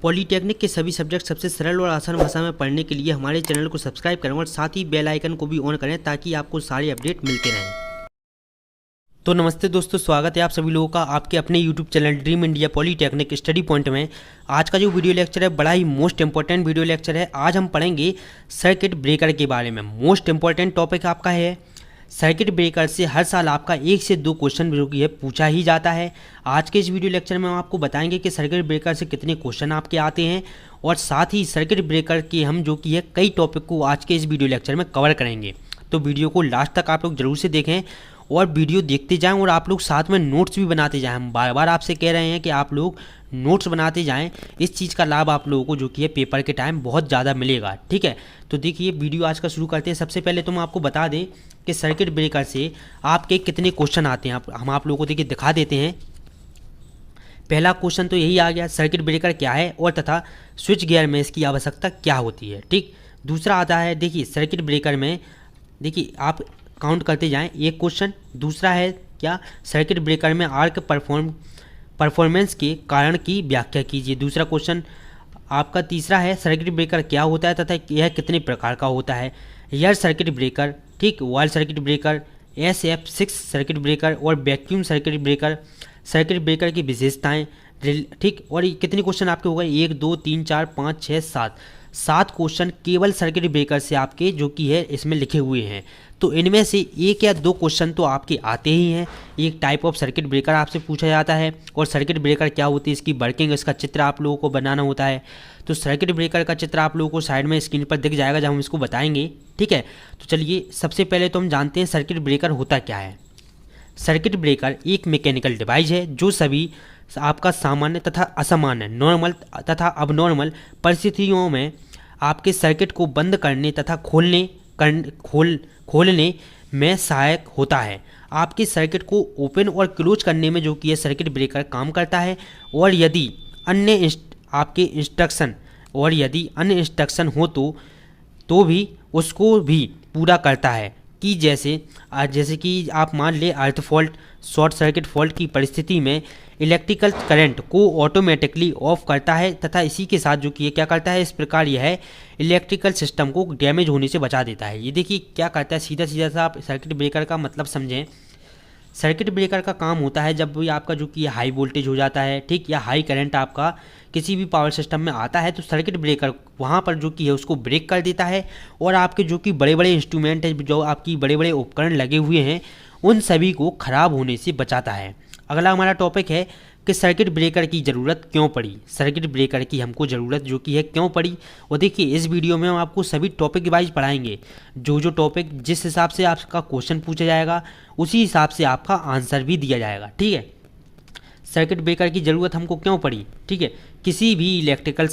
Polytechnic के सभी subject सबसे सरल और आसान भाषा में पढ़ने के लिए हमारे चैनल को सब्सक्राइब करें और साथ ही बेल आइकन को भी ऑन करें ताकि आपको सारे अपडेट मिलते रहें। तो नमस्ते दोस्तों, स्वागत है आप सभी लोगों का आपके अपने YouTube channel dream India polytechnic study point में। आज का जो वीडियो लेक्चर है बड़ा ही मोस्ट इंपॉर्टेंट वीडियो लेक्चर है। आज हम पढ़ेंगे सर्किट ब्रेकर के बारे में। मोस्ट इंपॉर्टेंट टॉपिक आपका है सर्किट ब्रेकर से हर साल आपका 1 से 2 क्वेश्चन जो कि है पूछा ही जाता है। आज के इस वीडियो लेक्चर में हम आपको बताएंगे कि सर्किट ब्रेकर से कितने क्वेश्चन आपके आते हैं और साथ ही सर्किट ब्रेकर के हम जो कि है कई टॉपिक को आज के इस वीडियो लेक्चर में कवर करेंगे। तो वीडियो को लास्ट तक आप लोग जरूर से देखें और वीडियो देखते जाएं और आप लोग साथ में नोट्स भी बनाते जाएं। हम बार बार आपसे कह रहे हैं कि आप लोग नोट्स बनाते जाएं। इस चीज़ का लाभ आप लोगों को जो कि है पेपर के टाइम बहुत ज़्यादा मिलेगा। ठीक है, तो देखिए वीडियो आज का शुरू करते हैं। सबसे पहले तो हम आपको बता दें कि सर्किट ब्रेकर से आपके कितने क्वेश्चन आते हैं। हम आप लोगों को देखिए दिखा देते हैं। पहला क्वेश्चन तो यही आ गया, सर्किट ब्रेकर क्या है और तथा स्विच गियर में इसकी आवश्यकता क्या होती है। ठीक, दूसरा आता है देखिए सर्किट ब्रेकर में, देखिए आप काउंट करते जाएं, एक क्वेश्चन। दूसरा है क्या, सर्किट ब्रेकर में आर्क परफॉर्मेंस के कारण की व्याख्या कीजिए। दूसरा क्वेश्चन आपका। तीसरा है सर्किट ब्रेकर क्या होता है तथा यह कितने प्रकार का होता है। एयर सर्किट ब्रेकर, ठीक, वॉल circuit breaker, SF6 circuit breaker और vacuum circuit breaker, circuit breaker की विशेषताएं, ठीक। और कितने क्वेश्चन आपके हो गए, 1 2 3 4 5 6 7 क्वेश्चन केवल सर्किट ब्रेकर से आपके जो कि है इसमें लिखे हुए हैं। तो इनमें से 1 या 2 क्वेश्चन तो आपके आते ही हैं। एक टाइप ऑफ सर्किट ब्रेकर आपसे पूछा जाता है और सर्किट ब्रेकर क्या होती है, इसकी वर्किंग, इसका चित्र आप लोगों को बनाना होता है। तो सर्किट ब्रेकर का चित्र आप लोगों को साइड में स्क्रीन पर दिख जाएगा जब हम इसको बताएंगे। ठीक है, तो चलिए सबसे पहले तो हम जानते हैं सर्किट ब्रेकर होता क्या है। सर्किट ब्रेकर एक मैकेनिकल डिवाइस है जो सभी आपका सामान्य तथा असामान्य, नॉर्मल तथा अबनॉर्मल परिस्थितियों में आपके सर्किट को बंद करने तथा खोलने में सहायक होता है। आपके सर्किट को ओपन और क्लोज करने में जो कि यह सर्किट ब्रेकर काम करता है और यदि अन्य इंस्ट्रक्शन हो तो भी उसको भी पूरा करता है। कि जैसे कि आप मान ले अर्थ फॉल्ट, शॉर्ट सर्किट फॉल्ट की परिस्थिति में इलेक्ट्रिकल करंट को ऑटोमेटिकली ऑफ करता है तथा इसी के साथ जो कि ये क्या करता है, इस प्रकार यह इलेक्ट्रिकल सिस्टम को डैमेज होने से बचा देता है। ये देखिए क्या करता है, सीधा सीधा सा आप सर्किट ब्रेकर का मतलब समझें। सर्किट ब्रेकर का काम होता है जब भी आपका जो कि हाई वोल्टेज हो जाता है, ठीक, या हाई करंट आपका किसी भी पावर सिस्टम में आता है तो सर्किट ब्रेकर वहाँ पर जो कि है उसको ब्रेक कर देता है और आपके जो कि बड़े बड़े इंस्ट्रूमेंट है, जो आपकी बड़े बड़े उपकरण लगे हुए हैं, उन सभी को खराब होने से बचाता है। अगला हमारा टॉपिक है कि सर्किट ब्रेकर की ज़रूरत क्यों पड़ी। सर्किट ब्रेकर की हमको ज़रूरत जो कि है क्यों पड़ी, और देखिए इस वीडियो में हम आपको सभी टॉपिक वाइज पढ़ाएंगे। जो टॉपिक जिस हिसाब से आपका क्वेश्चन पूछा जाएगा उसी हिसाब से आपका आंसर भी दिया जाएगा। ठीक है, सर्किट ब्रेकर की ज़रूरत हमको क्यों पड़ी। ठीक है, किसी भी इलेक्ट्रिकल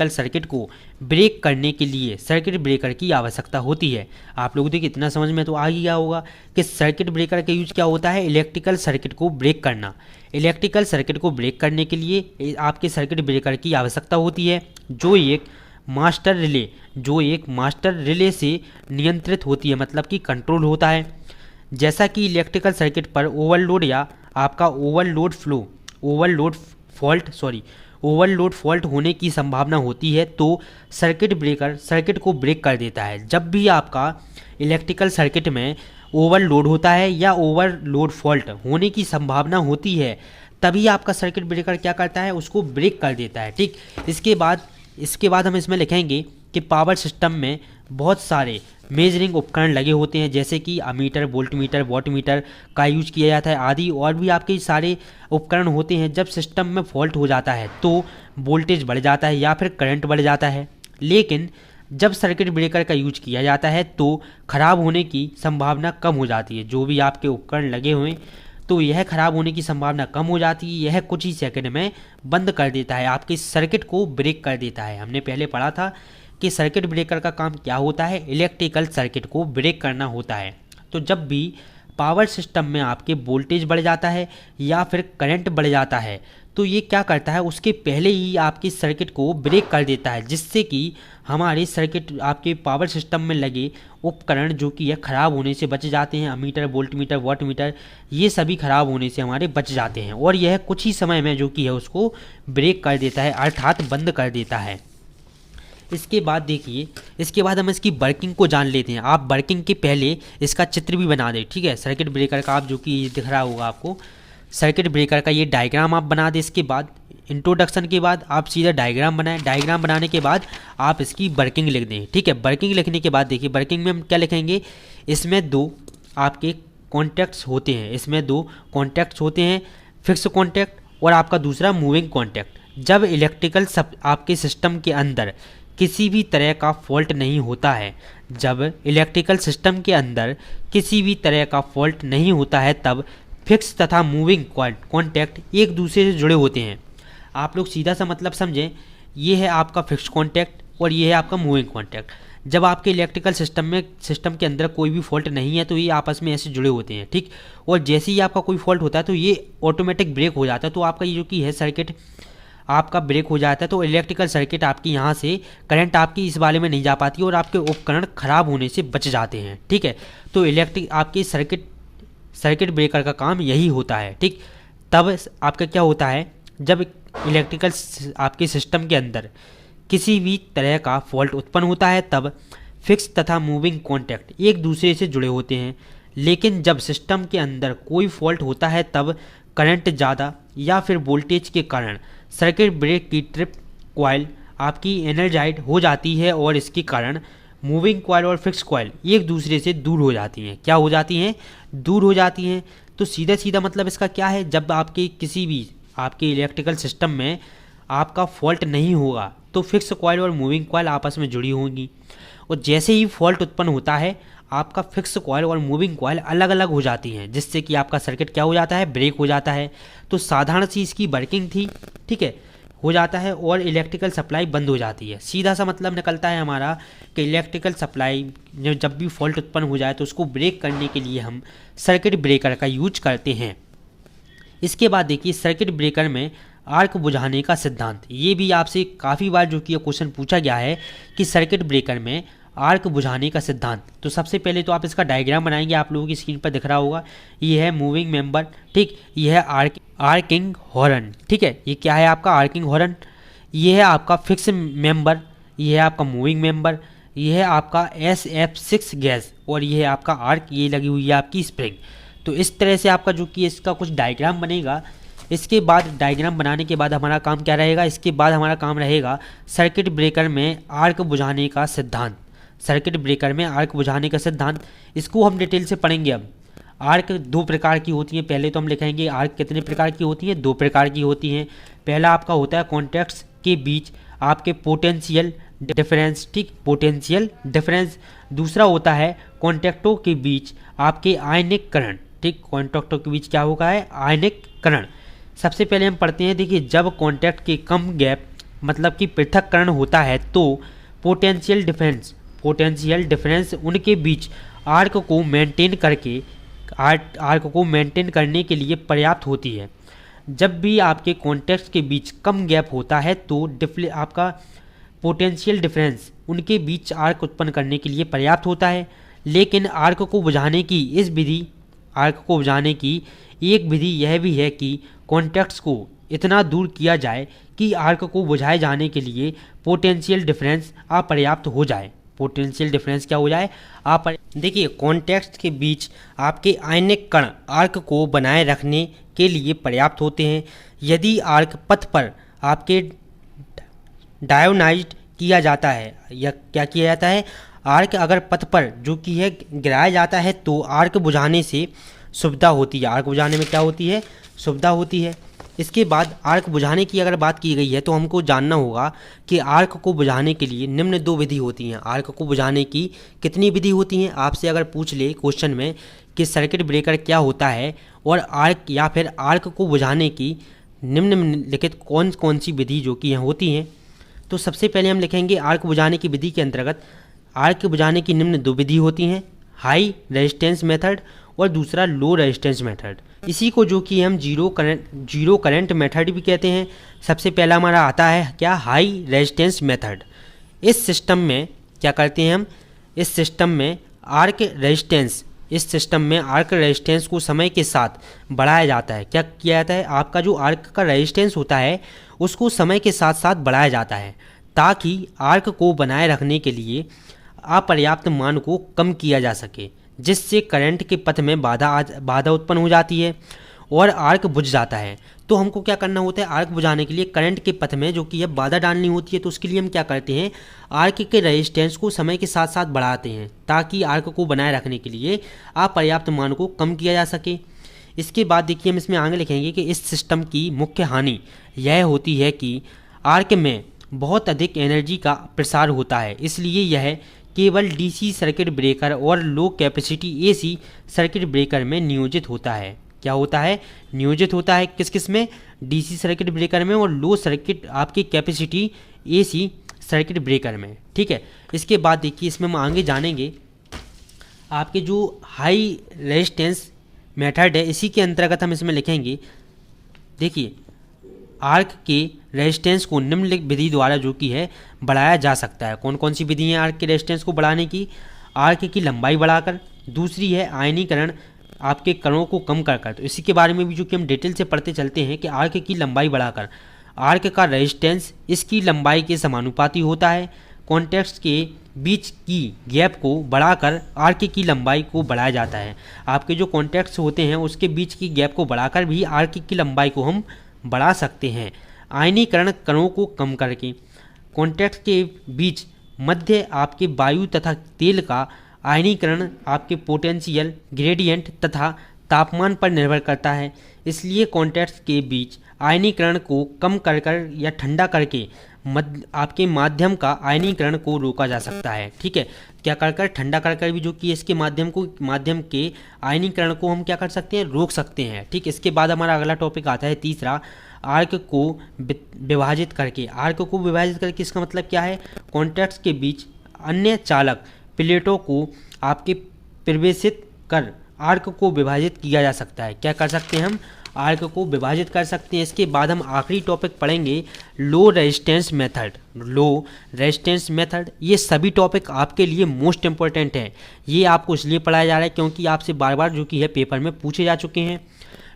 सर्किट को ब्रेक करने के लिए सर्किट ब्रेकर की आवश्यकता होती है। आप लोगों देखिए इतना समझ में तो आ गया होगा कि सर्किट ब्रेकर का यूज क्या होता है, इलेक्ट्रिकल सर्किट को ब्रेक करना। इलेक्ट्रिकल सर्किट को ब्रेक करने के लिए आपके सर्किट ब्रेकर की आवश्यकता होती है जो एक मास्टर रिले से नियंत्रित होती है, मतलब कि कंट्रोल होता है। जैसा कि इलेक्ट्रिकल सर्किट पर ओवरलोड या आपका ओवरलोड फॉल्ट होने की संभावना होती है तो सर्किट ब्रेकर सर्किट को ब्रेक कर देता है। जब भी आपका इलेक्ट्रिकल सर्किट में ओवरलोड होता है या ओवरलोड फॉल्ट होने की संभावना होती है तभी आपका सर्किट ब्रेकर क्या करता है, उसको ब्रेक कर देता है। ठीक, इसके बाद हम इसमें लिखेंगे कि पावर सिस्टम में बहुत सारे मेजरिंग उपकरण लगे होते हैं जैसे कि अमीटर, वोल्टमीटर, वॉटमीटर का यूज किया जाता है आदि, और भी आपके सारे उपकरण होते हैं। जब सिस्टम में फॉल्ट हो जाता है तो वोल्टेज बढ़ जाता है या फिर करंट बढ़ जाता है, लेकिन जब सर्किट ब्रेकर का यूज किया जाता है तो खराब होने की संभावना कम हो जाती है। जो भी आपके उपकरण लगे हुए तो यह खराब होने की संभावना कम हो जाती है। यह कुछ ही सेकंड में बंद कर देता है, आपके सर्किट को ब्रेक कर देता है। हमने पहले पढ़ा था कि सर्किट ब्रेकर का काम क्या होता है, इलेक्ट्रिकल सर्किट को ब्रेक करना होता है। तो जब भी पावर सिस्टम में आपके वोल्टेज बढ़ जाता है या फिर करंट बढ़ जाता है तो ये क्या करता है, उसके पहले ही आपकी सर्किट को ब्रेक कर देता है, जिससे कि हमारे सर्किट आपके पावर सिस्टम में लगे उपकरण जो कि है ख़राब होने से बच जाते हैं। अमीटर, वोल्टमीटर, वाटमीटर, ये सभी ख़राब होने से हमारे बच जाते हैं, और यह कुछ ही समय में जो कि है उसको ब्रेक कर देता है, अर्थात बंद कर देता है। इसके बाद देखिए, इसके बाद हम इसकी वर्किंग को जान लेते हैं। आप वर्किंग के पहले इसका चित्र भी बना दें, ठीक है। सर्किट ब्रेकर का आप जो कि दिख रहा होगा आपको, सर्किट ब्रेकर का ये डायग्राम आप बना दें। इसके बाद इंट्रोडक्शन के बाद आप सीधा डायग्राम बनाएं। डायग्राम बनाने के बाद आप इसकी वर्किंग लिख दें, ठीक है। वर्किंग लिखने के बाद देखिए, वर्किंग में हम क्या लिखेंगे, इसमें दो आपके कॉन्टैक्ट्स होते हैं, इसमें दो कॉन्टैक्ट्स होते हैं, फिक्स कॉन्टैक्ट और आपका दूसरा मूविंग कॉन्टैक्ट। जब इलेक्ट्रिकल सब आपके सिस्टम के अंदर किसी भी तरह का फॉल्ट नहीं होता है, जब इलेक्ट्रिकल सिस्टम के अंदर किसी भी तरह का फॉल्ट नहीं होता है, तब फिक्स तथा मूविंग कॉन्टैक्ट एक दूसरे से जुड़े होते हैं। आप लोग सीधा सा मतलब समझें, ये है आपका फिक्स कॉन्टैक्ट और ये है आपका मूविंग कॉन्टैक्ट। जब आपके इलेक्ट्रिकल सिस्टम के अंदर कोई भी फॉल्ट नहीं है तो ये आपस में ऐसे जुड़े होते हैं, ठीक। और जैसे ही आपका कोई फॉल्ट होता है तो ये ऑटोमेटिक ब्रेक हो जाता है, तो आपका ये जो कि है सर्किट आपका ब्रेक हो जाता है। तो इलेक्ट्रिकल सर्किट आपकी यहाँ से करंट आपकी इस वाले में नहीं जा पाती और आपके उपकरण खराब होने से बच जाते हैं, ठीक है। तो इलेक्ट्रिक आपकी सर्किट ब्रेकर का काम यही होता है, ठीक। तब आपका क्या होता है, जब इलेक्ट्रिकल आपके सिस्टम के अंदर किसी भी तरह का फॉल्ट उत्पन्न होता है, तब फिक्स तथा मूविंग कॉन्टैक्ट एक दूसरे से जुड़े होते हैं। लेकिन जब सिस्टम के अंदर कोई फॉल्ट होता है, तब करंट ज़्यादा या फिर वोल्टेज के कारण सर्किट ब्रेकर की ट्रिप कॉइल आपकी एनर्जाइड हो जाती है और इसके कारण मूविंग कॉइल और फिक्स कॉइल एक दूसरे से दूर हो जाती हैं। क्या हो जाती हैं? दूर हो जाती हैं। तो सीधा सीधा मतलब इसका क्या है, जब आपके किसी भी आपके इलेक्ट्रिकल सिस्टम में आपका फॉल्ट नहीं होगा तो फिक्स कॉइल और मूविंग कॉइल आपस में जुड़ी होंगी, और जैसे ही फॉल्ट उत्पन्न होता है आपका फिक्स कॉइल और मूविंग कॉइल अलग अलग हो जाती हैं, जिससे कि आपका सर्किट क्या हो जाता है, ब्रेक हो जाता है। तो साधारण सी इसकी वर्किंग थी, ठीक है, हो जाता है और इलेक्ट्रिकल सप्लाई बंद हो जाती है। सीधा सा मतलब निकलता है हमारा कि इलेक्ट्रिकल सप्लाई जब भी फॉल्ट उत्पन्न हो जाए तो उसको ब्रेक करने के लिए हम सर्किट ब्रेकर का यूज करते हैं। इसके बाद देखिए, सर्किट ब्रेकर में आर्क बुझाने का सिद्धांत, ये भी आपसे काफ़ी बार जो कि क्वेश्चन पूछा गया है कि सर्किट ब्रेकर में आर्क बुझाने का सिद्धांत। तो सबसे पहले तो आप इसका डायग्राम बनाएंगे, आप लोगों की स्क्रीन पर दिख रहा होगा। ये है मूविंग मेंबर, ठीक, ये है आर्किंग हॉर्न, ठीक है। ये क्या है आपका आर्किंग हॉर्न, ये है आपका फिक्स मेंबर, ये है आपका मूविंग मेंबर, ये है आपका SF6 गैस, और ये है आपका आर्क, ये लगी हुई है आपकी स्प्रिंग। तो इस तरह से आपका जो कि इसका कुछ डायग्राम बनेगा। इसके बाद डायग्राम बनाने के बाद हमारा काम क्या रहेगा, इसके बाद हमारा काम रहेगा सर्किट ब्रेकर में आर्क बुझाने का सिद्धांत। सर्किट ब्रेकर में आर्क बुझाने का सिद्धांत, इसको हम डिटेल से पढ़ेंगे। अब आर्क दो प्रकार की होती हैं। पहले तो हम लिखेंगे आर्क कितने प्रकार की होती हैं, दो प्रकार की होती हैं। पहला आपका होता है कॉन्टैक्ट्स के बीच आपके पोटेंशियल डिफरेंस, ठीक, पोटेंशियल डिफरेंस। दूसरा होता है कॉन्टैक्टों के बीच आपके आयनिक करण, ठीक, कॉन्टैक्टों के बीच क्या होगा है, आयनिक करण। सबसे पहले हम पढ़ते हैं, देखिए, जब कॉन्टैक्ट के कम गैप मतलब कि पृथक्करण होता है तो पोटेंशियल डिफरेंस उनके बीच आर्क को मेंटेन करने के लिए पर्याप्त होती है। जब भी आपके कॉन्टैक्ट्स के बीच कम गैप होता है तो आपका पोटेंशियल डिफरेंस उनके बीच आर्क उत्पन्न करने के लिए पर्याप्त होता है। लेकिन आर्क को बुझाने की एक विधि यह भी है कि कॉन्टैक्ट्स को इतना दूर किया जाए कि आर्क को बुझाए जाने के लिए पोटेंशियल डिफरेंस अपर्याप्त हो जाए। पोटेंशियल डिफरेंस क्या हो जाए, देखिए, कॉन्टैक्ट्स के बीच आपके आयनिक कण आर्क को बनाए रखने के लिए पर्याप्त होते हैं। यदि आर्क पथ पर आपके डायोनाइज्ड किया जाता है, या क्या किया जाता है, आर्क अगर पथ पर जो कि है गिराया जाता है तो आर्क बुझाने से सुविधा होती है। आर्क बुझाने में क्या होती है, सुविधा होती है। इसके बाद आर्क बुझाने की अगर बात की गई है तो हमको जानना होगा कि आर्क को बुझाने के लिए निम्न दो विधि होती हैं। आर्क को बुझाने की कितनी विधि होती हैं, आपसे अगर पूछ ले क्वेश्चन में कि सर्किट ब्रेकर क्या होता है और आर्क को बुझाने की निम्नलिखित कौन कौन सी विधि जो कि यहाँ होती हैं, तो सबसे पहले हम लिखेंगे आर्क बुझाने की विधि के अंतर्गत आर्क बुझाने की निम्न दो विधि होती हैं। हाई रेजिस्टेंस मेथड और दूसरा लो रेजिस्टेंस मेथड। इसी को जो कि हम जीरो करंट मेथड भी कहते हैं। सबसे पहला हमारा आता है क्या, हाई रेजिस्टेंस मेथड। इस सिस्टम में क्या करते हैं हम, इस सिस्टम में आर्क रेजिस्टेंस को समय के साथ बढ़ाया जाता है। क्या किया जाता है, आपका जो आर्क का रेजिस्टेंस होता है उसको समय के साथ साथ बढ़ाया जाता है ताकि आर्क को बनाए रखने के लिए अपर्याप्त मान को कम किया जा सके, जिससे करंट के पथ में बाधा उत्पन्न हो जाती है और आर्क बुझ जाता है। तो हमको क्या करना होता है, आर्क बुझाने के लिए करंट के पथ में जो कि है बाधा डालनी होती है। तो उसके लिए हम क्या करते हैं, आर्क के रेजिस्टेंस को समय के साथ साथ बढ़ाते हैं ताकि आर्क को बनाए रखने के लिए अपर्याप्त मान को कम किया जा सके। इसके बाद देखिए हम इसमें आगे लिखेंगे कि इस सिस्टम की मुख्य हानि यह होती है कि आर्क में बहुत अधिक एनर्जी का प्रसार होता है, इसलिए यह केवल डीसी सर्किट ब्रेकर और लो कैपेसिटी एसी सर्किट ब्रेकर में नियोजित होता है। क्या होता है, नियोजित होता है किस किस में, डीसी सर्किट ब्रेकर में और लो सर्किट आपकी कैपेसिटी एसी सर्किट ब्रेकर में। ठीक है, इसके बाद देखिए इसमें हम आगे जानेंगे आपके जो हाई रेजिस्टेंस मेथड है, इसी के अंतर्गत हम इसमें लिखेंगे। देखिए आर्क के रेजिस्टेंस को निम्नलिखित विधि द्वारा जो कि है बढ़ाया जा सकता है। कौन कौन सी विधि है आर्क के रेजिस्टेंस को बढ़ाने की, आर्क की लंबाई बढ़ाकर, दूसरी है आयनीकरण आपके कणों को कम कर। तो इसी के बारे में भी जो कि हम डिटेल से पढ़ते चलते हैं कि आर्क की लंबाई बढ़ाकर आर्क का रेजिस्टेंस इसकी लंबाई के समानुपाती होता है। कॉन्टैक्ट्स के बीच की गैप को बढ़ाकर आर्क की लंबाई को बढ़ाया जाता है। आपके जो कॉन्टैक्ट्स होते हैं उसके बीच की गैप को बढ़ाकर भी आर्क की लंबाई को हम बढ़ा सकते हैं। आयनीकरण कणों को कम करके, कॉन्टैक्ट के बीच मध्य आपके वायु तथा तेल का आयनीकरण आपके पोटेंशियल ग्रेडियंट तथा तापमान पर निर्भर करता है, इसलिए कॉन्टैक्ट्स के बीच आयनीकरण को कम कर या ठंडा करके आपके माध्यम का आयनीकरण को रोका जा सकता है। ठीक है, क्या कर ठंडा कर भी जो कि इसके माध्यम के आयनीकरण को हम क्या कर सकते हैं, रोक सकते हैं। ठीक, इसके बाद हमारा अगला टॉपिक आता है तीसरा, आर्क को विभाजित करके। आर्क को विभाजित करके इसका मतलब क्या है, कॉन्टैक्ट्स के बीच अन्य चालक प्लेटों को आपके प्रवेशित कर आर्क को विभाजित किया जा सकता है। क्या कर सकते हैं हम, आर्क को विभाजित कर सकते हैं। इसके बाद हम आखिरी टॉपिक पढ़ेंगे low resistance method. Low resistance method, ये सभी टॉपिक आपके लिए मोस्ट इंपॉर्टेंट हैं। ये आपको इसलिए पढ़ाया जा रहा है क्योंकि आपसे बार बार जो कि है पेपर में पूछे जा चुके हैं।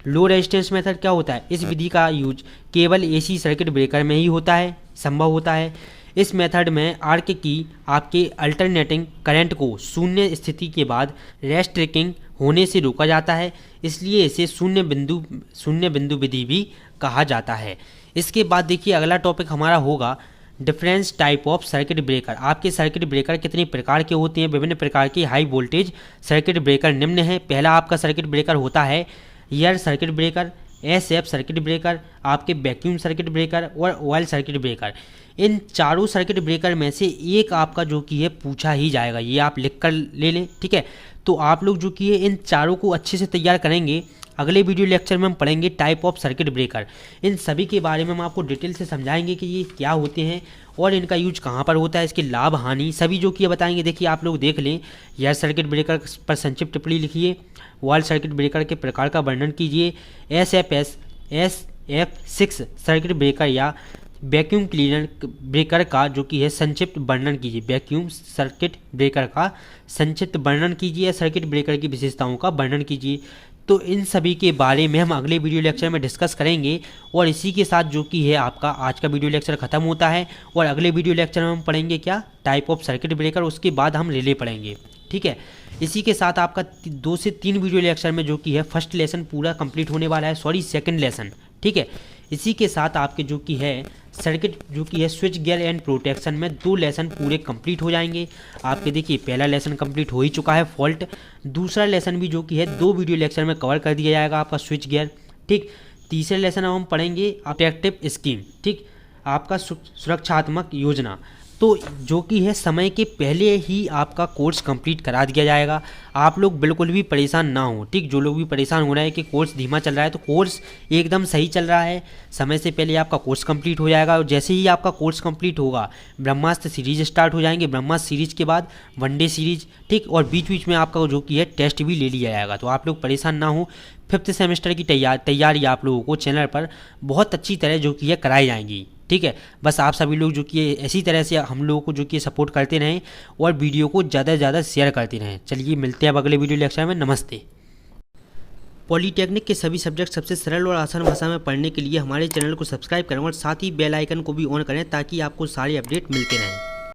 लो रेजिस्टेंस मेथड क्या होता है, इस विधि का यूज केवल एसी सर्किट ब्रेकर में ही होता है, संभव होता है। इस मेथड में आर्क की आपके अल्टरनेटिंग करंट को शून्य स्थिति के बाद रेस्ट्रिक्टिंग होने से रोका जाता है, इसलिए इसे शून्य बिंदु विधि भी कहा जाता है। इसके बाद देखिए अगला टॉपिक हमारा होगा difference type of circuit breaker. आपके सर्किट ब्रेकर कितने प्रकार के होते हैं, विभिन्न प्रकार के हाई वोल्टेज सर्किट ब्रेकर निम्न है। पहला आपका सर्किट ब्रेकर होता है air circuit breaker, SF circuit breaker, आपके वैक्यूम सर्किट ब्रेकर और ऑयल सर्किट ब्रेकर। इन चारों सर्किट ब्रेकर में से एक आपका जो कि है पूछा ही जाएगा, ये आप लिख कर ले लें। ठीक है, तो आप लोग जो कि है इन चारों को अच्छे से तैयार करेंगे। अगले वीडियो लेक्चर में हम पढ़ेंगे टाइप ऑफ सर्किट ब्रेकर। इन सभी के बारे में हम आपको डिटेल से समझाएंगे कि ये क्या होते हैं और इनका यूज कहाँ पर होता है, इसके लाभ हानि सभी जो कि बताएंगे। देखिए आप लोग देख लें, एयर सर्किट ब्रेकर पर संक्षिप्त टिप्पणी लिखिए, वॉल सर्किट ब्रेकर के प्रकार का वर्णन कीजिए, SF6 सर्किट ब्रेकर या वैक्यूम क्लीनर ब्रेकर का जो कि है संक्षिप्त वर्णन कीजिए, वैक्यूम सर्किट ब्रेकर का संक्षिप्त वर्णन कीजिए, सर्किट ब्रेकर की विशेषताओं का वर्णन कीजिए। तो इन सभी के बारे में हम अगले वीडियो लेक्चर में डिस्कस करेंगे। और इसी के साथ जो कि है आपका आज का वीडियो लेक्चर खत्म होता है और अगले वीडियो लेक्चर में हम पढ़ेंगे क्या, टाइप ऑफ सर्किट ब्रेकर, उसके बाद हम रिले पढ़ेंगे। ठीक है, इसी के साथ आपका 2 से 3 वीडियो लेक्चर में जो कि है फर्स्ट लेसन पूरा कंप्लीट होने वाला है, सेकंड लेसन। ठीक है, इसी के साथ आपके जो कि है सर्किट जो कि है स्विच गियर एंड प्रोटेक्शन में 2 लेसन पूरे कंप्लीट हो जाएंगे। आपके देखिए पहला लेसन कंप्लीट हो ही चुका है फॉल्ट, दूसरा लेसन भी जो कि है 2 वीडियो लेक्चर में कवर कर दिया जाएगा आपका स्विच गियर। ठीक, तीसरे लेसन हम पढ़ेंगे प्रोटेक्टिव स्कीम। ठीक, आपका सुरक्षात्मक योजना। तो जो कि है समय के पहले ही आपका कोर्स कंप्लीट करा दिया जाएगा। आप लोग बिल्कुल भी परेशान ना हो, ठीक। जो लोग भी परेशान हो रहे हैं कि कोर्स धीमा चल रहा है, तो कोर्स एकदम सही चल रहा है। समय से पहले आपका कोर्स कंप्लीट हो जाएगा और जैसे ही आपका कोर्स कंप्लीट होगा ब्रह्मास्त्र सीरीज स्टार्ट हो जाएंगे। ब्रह्मास्त्र सीरीज के बाद वनडे सीरीज, ठीक। और बीच बीच में आपका जो कि है टेस्ट भी ले लिया जाएगा। तो आप लोग परेशान ना हो। 5th सेमेस्टर की तैयारी आप लोगों को चैनल पर बहुत अच्छी तरह जो कि है कराई जाएंगी, ठीक है। बस आप सभी लोग जो कि ऐसी तरह से हम लोगों को जो कि सपोर्ट करते रहें और वीडियो को ज़्यादा से ज़्यादा शेयर करते रहें। चलिए मिलते हैं अब अगले वीडियो लेक्चर में। नमस्ते। पॉलीटेक्निक के सभी सब्जेक्ट सबसे सरल और आसान भाषा में पढ़ने के लिए हमारे चैनल को सब्सक्राइब करें और साथ ही बेल आइकन को भी ऑन करें ताकि आपको सारे अपडेट मिलते रहें।